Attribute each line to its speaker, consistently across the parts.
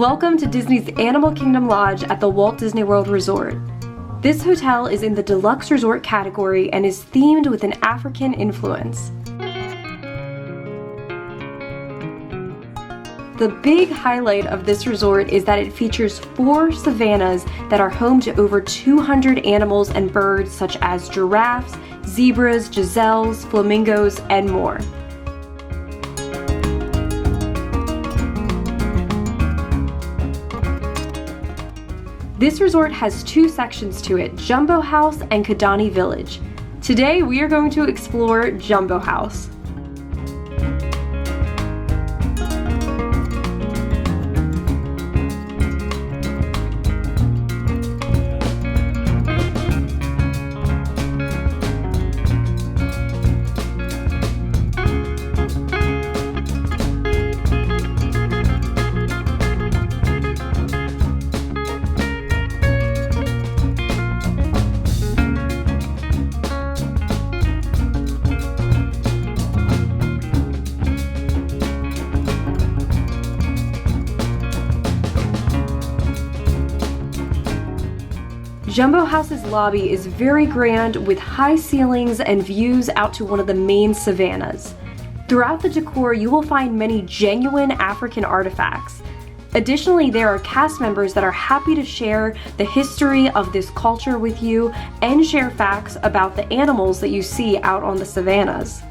Speaker 1: Welcome to Disney's Animal Kingdom Lodge at the Walt Disney World Resort. This hotel is in the Deluxe Resort category and is themed with an African influence. The big highlight of this resort is that it features 4 savannas that are home to over 200 animals and birds such as giraffes, zebras, gazelles, flamingos, and more. This resort has 2 sections to it, Jambo House and Kidani Village. Today we are going to explore Jambo House. Jambo House's lobby is very grand with high ceilings and views out to one of the main savannas. Throughout the decor, you will find many genuine African artifacts. Additionally, there are cast members that are happy to share the history of this culture with you and share facts about the animals that you see out on the savannas.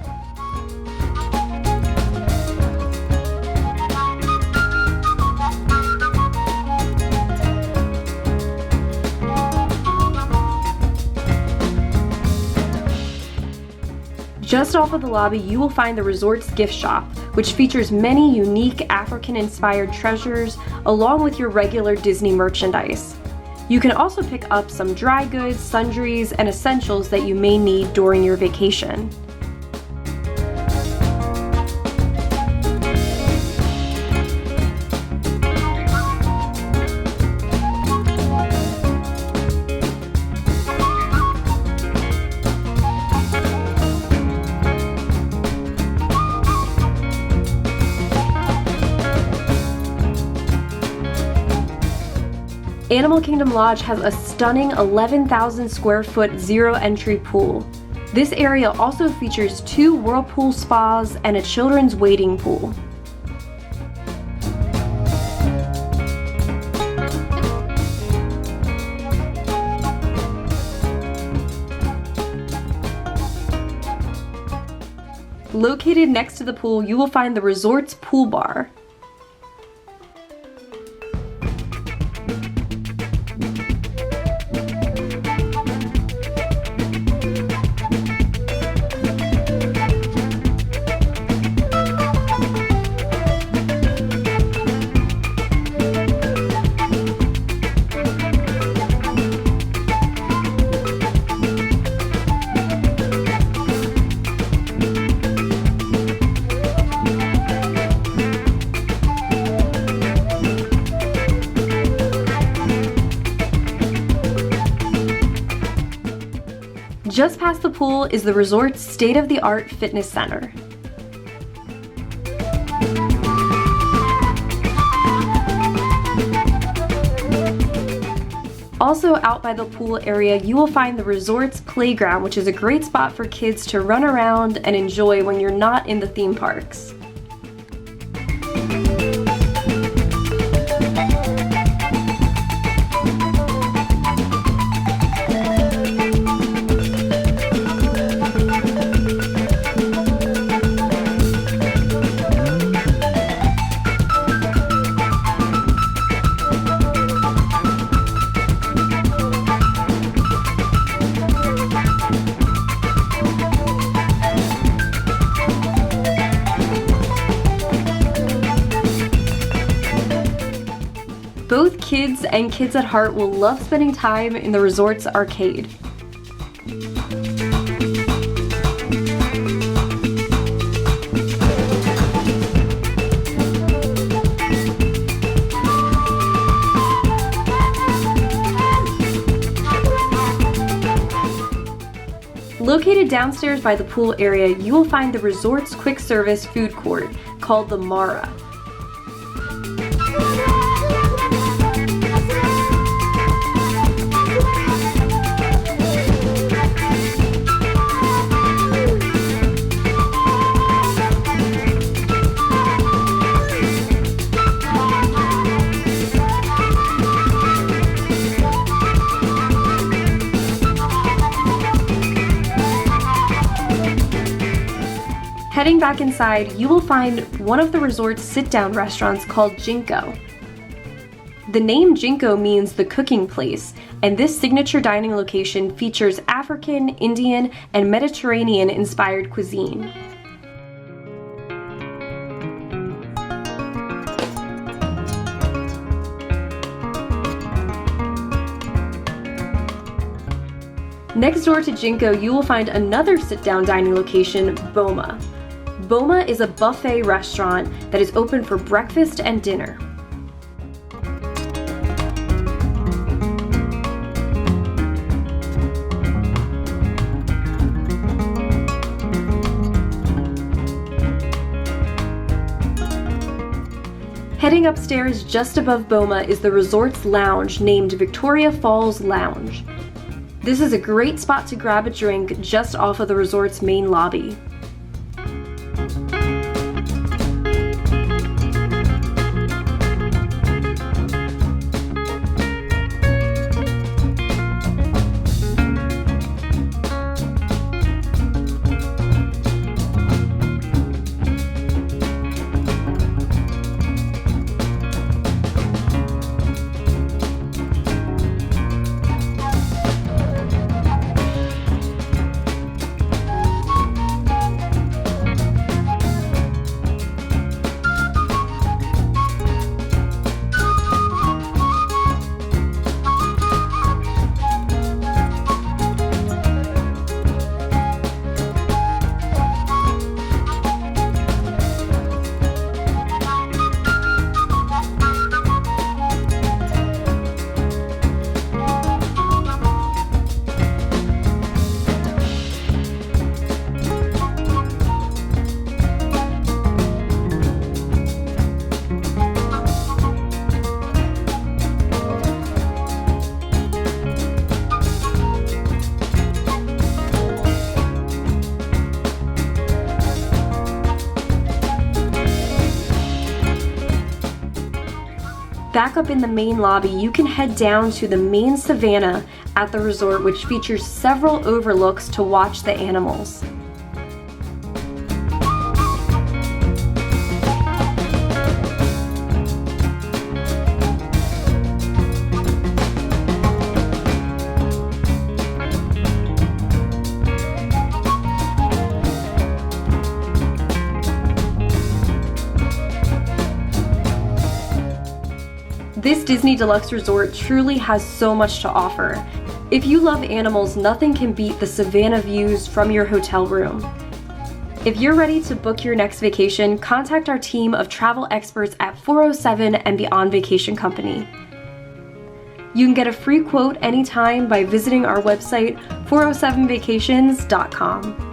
Speaker 1: Just off of the lobby, you will find the resort's gift shop, which features many unique African-inspired treasures along with your regular Disney merchandise. You can also pick up some dry goods, sundries, and essentials that you may need during your vacation. Animal Kingdom Lodge has a stunning 11,000 square foot zero-entry pool. This area also features 2 whirlpool spas and a children's wading pool. Located next to the pool, you will find the resort's pool bar. Just past the pool is the resort's state-of-the-art fitness center. Also out by the pool area, you will find the resort's playground, which is a great spot for kids to run around and enjoy when you're not in the theme parks. Both kids and kids at heart will love spending time in the resort's arcade. Located downstairs by the pool area, you will find the resort's quick service food court called the Mara. Heading back inside, you will find one of the resort's sit-down restaurants called Jinko. The name Jinko means the cooking place, and this signature dining location features African, Indian, and Mediterranean-inspired cuisine. Next door to Jinko, you will find another sit-down dining location, Boma. Boma is a buffet restaurant that is open for breakfast and dinner. Heading upstairs just above Boma is the resort's lounge named Victoria Falls Lounge. This is a great spot to grab a drink just off of the resort's main lobby. Back up in the main lobby, you can head down to the main savanna at the resort, which features several overlooks to watch the animals. This Disney Deluxe Resort truly has so much to offer. If you love animals, nothing can beat the savanna views from your hotel room. If you're ready to book your next vacation, contact our team of travel experts at 407 and Beyond Vacation Company. You can get a free quote anytime by visiting our website, 407vacations.com.